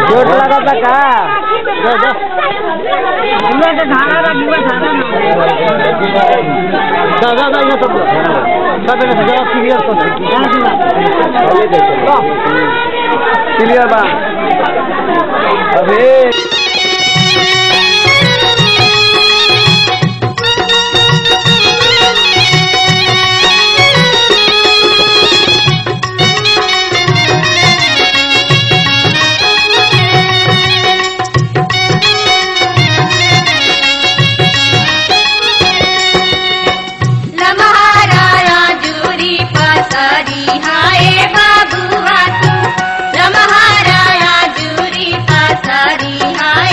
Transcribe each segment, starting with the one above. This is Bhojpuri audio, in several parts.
जोर लगा था का दादा ये सब क्लियर बा अबे हाय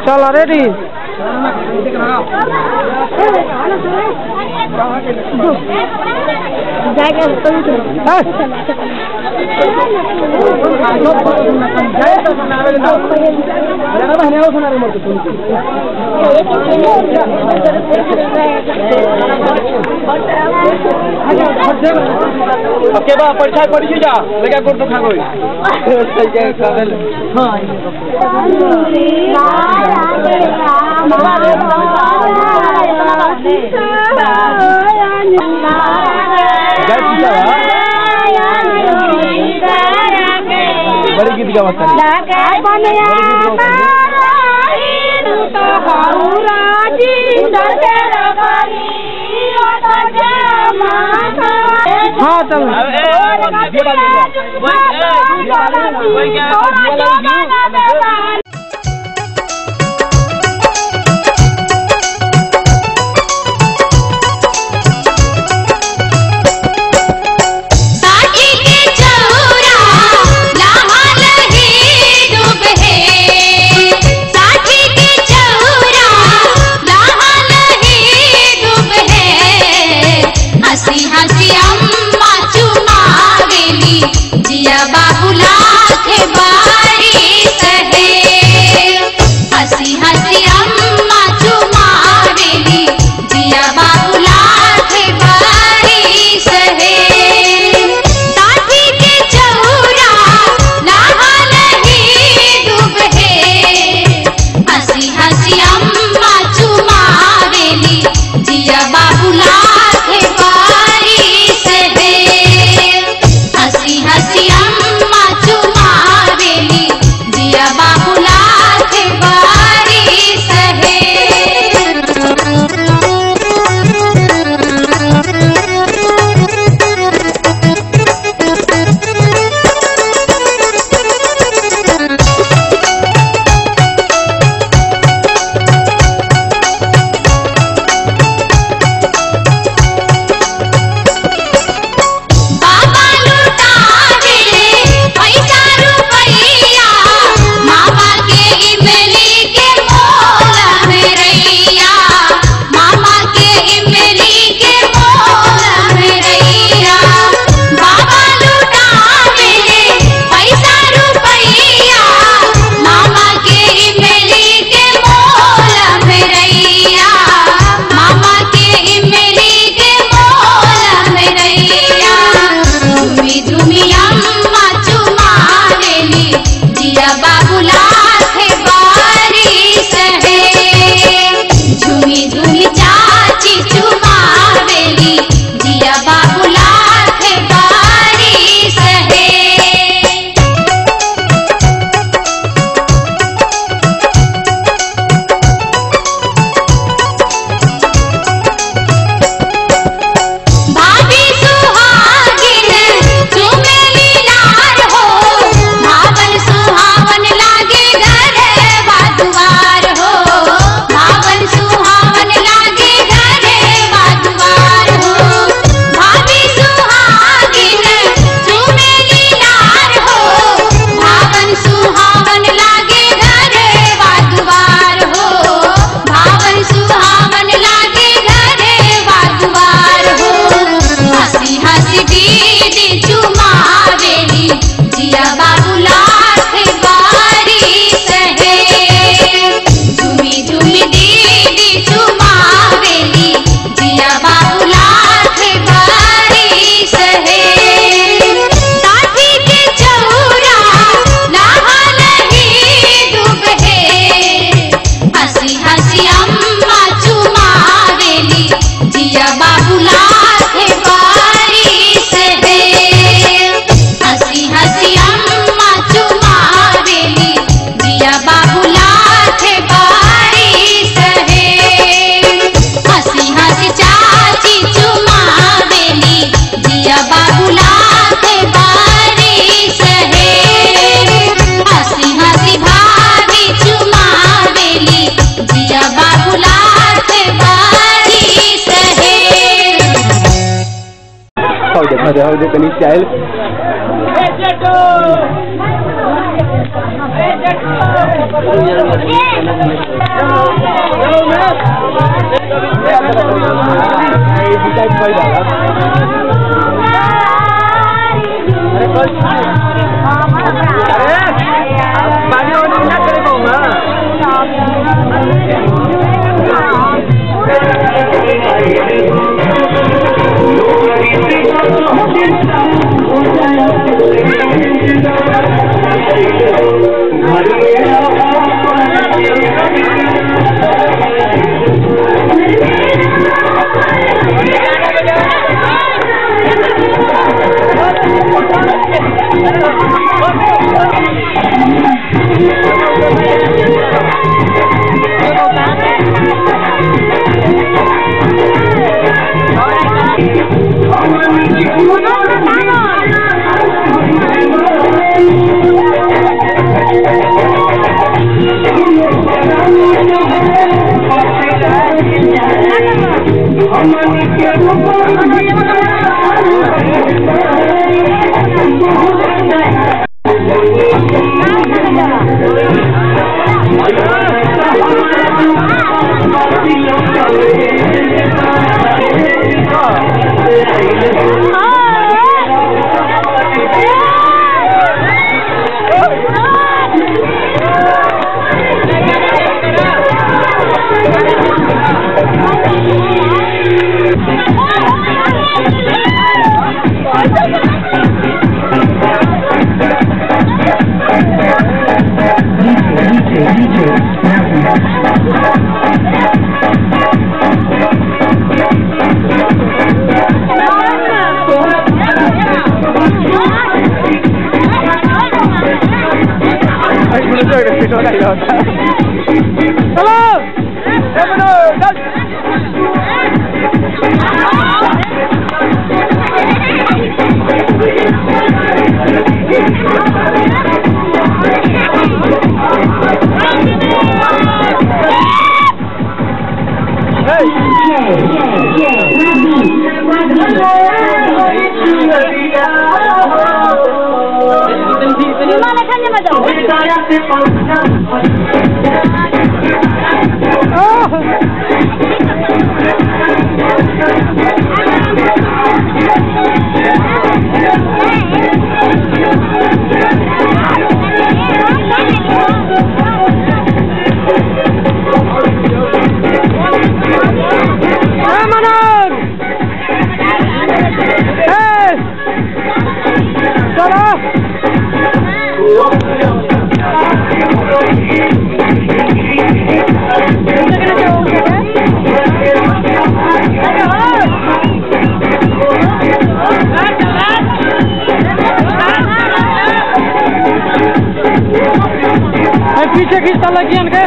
चलो रेडी ओके बा परीक्षा पढ़ी जा लगा कोट तो खागोई बड़ी गीत गावत हाँ चल चाची अरे हो दे तनी स्टाइल पीछे खींचता लगियन के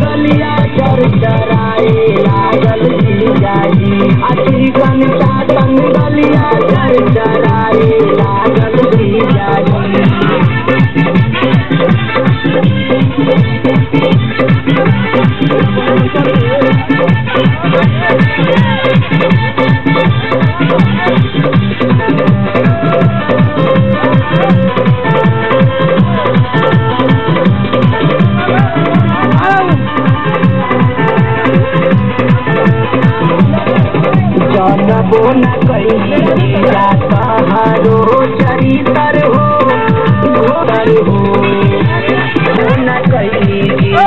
गलिया चर चराए लागल जाई अतिकन चातन गलिया चर चराए लागल जनबो न कैला तहारो चरितर हो घोर हो न कैला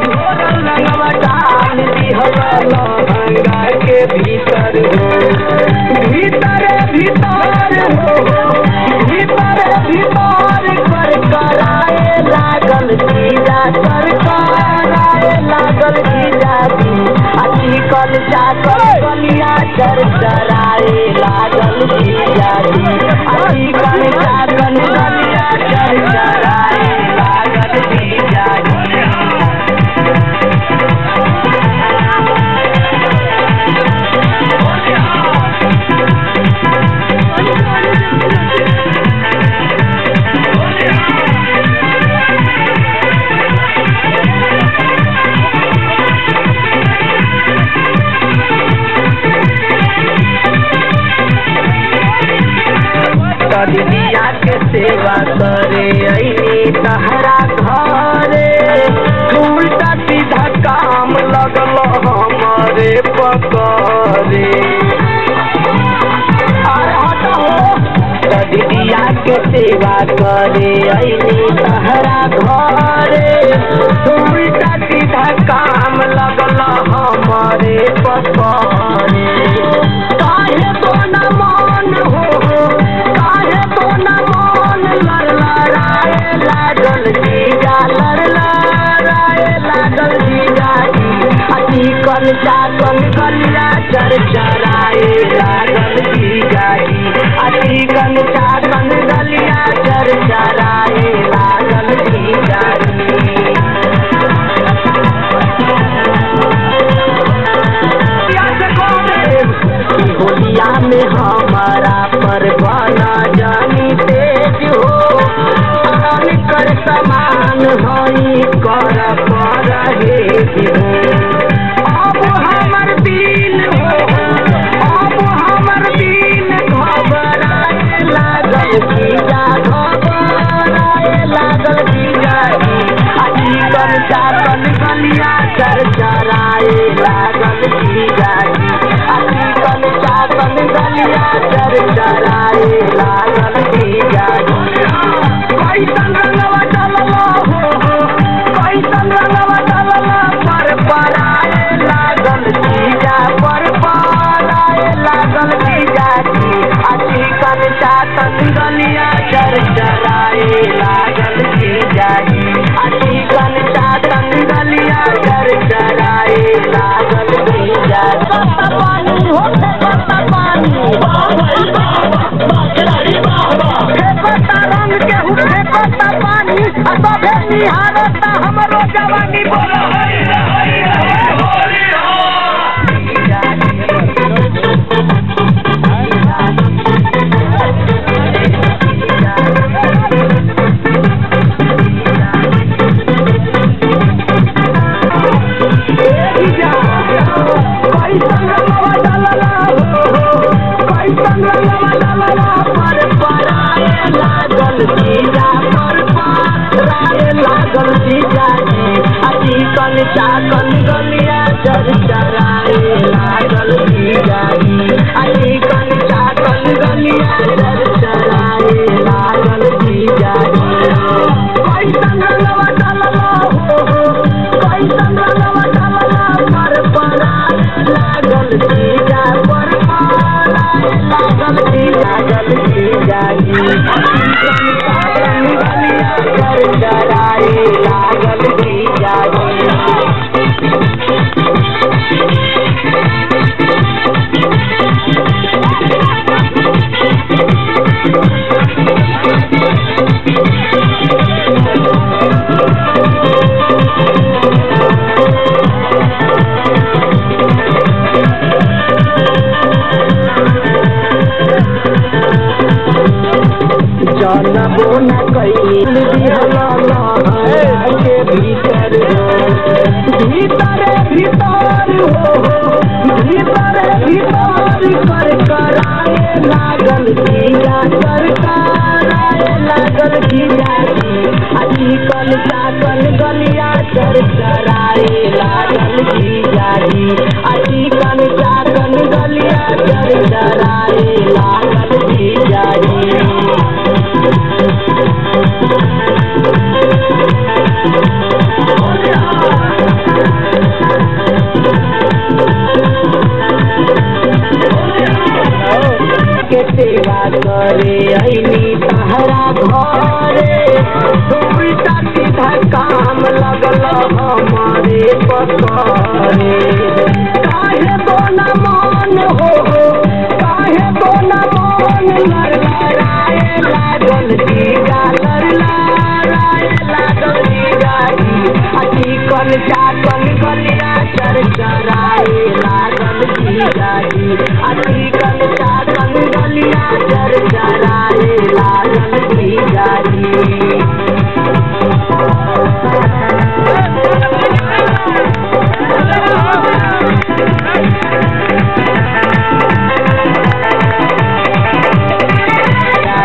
घोर लगवा डाल दिहल लहंगा के भीतर हो भीतर भीतर हो भीतर भीतर कर कराए लागल जीजा कर कराए लागल जीजा जी अति कल चाकल कलिया चर चराए लागल जीजा जी अति कल चाकल कलिया चर चराए लागल जीजा जी दीदिया के सेवा करे अइनी तहरा घरे उल्टा सीधा काम लगल हमारे पकड़े दीदिया के सेवा करे अइनी तहरा घरे उल्टा सीधा काम लगल हमारे पकड़े काहे तो न मन हो लागल जीजा लड़ाए लागल जीजा जी अति कल चाकल गलिया चर चराए लागल जीजा जी अति कल चाकल गलिया चर चराए लागल जीजा जी होलिया में हमारा पर बना जानी तेज हो कर समान होई कर परहेज हो अब हमर दिल हो अब हमर दिल घबराए लागल जीजा घबराए लागल जीजा जी अति कल चाकल गलिया चर चराए लागल जीजा जी अति कल चाकल गलिया चर चराए लागल जीजा जी कैसन रंगवा डालला हो कैसन रंगवा डालला पर पराए लागल जीजा पर पराए लागल जीजा जी अति कल चाकल गलिया चर चराए लागल जीजा जी अति कल चाकल गलिया चर चराए लागल जीजा पानी होते पानी रंग के हुए पानी सभे निहारता हमरो जवानी बोलो लागल जीजा पर लागल जीजा जी अति कल चाकल गलिया चर चराए लागल जीजा जी अति कल चाकल गलिया चर चराए लागल जीजा जी कैसन रंगवा डालला हो कैसन रंगवा डालला पर पराए लागल जीजा पर पराए लागल जीजा जी चर चराए लागल जीजा जानबो न कैल दिहला के भीतर हो भीतर भीतर हो भीतर भीतर कर कराए लागल जीजा कर कराए लागल जीजा जी अति कल चाकल गलिया चर चराए लागल जीजा जी अति कल चाकल गलिया चर चराए लागल जीजा जी घरे उल्टा सीधा काम लगल हमारे पकड़े काहे तो न मन हो काहे तो न मन लड़ाए लागल जीजा लड़ाए लागल जीजा जी चिकन चाकन गलिया चरचराए लागल जीजा जी चिकन चाकन गलिया चरचराए लागल जीजा जी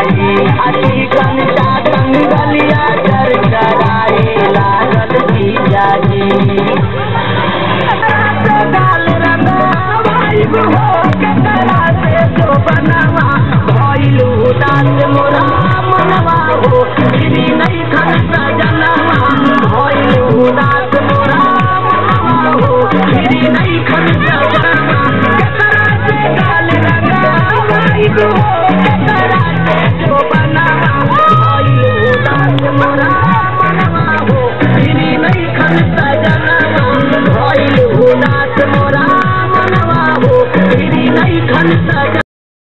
चिकन चाकन गलिया चरचराए लागल जीजा जी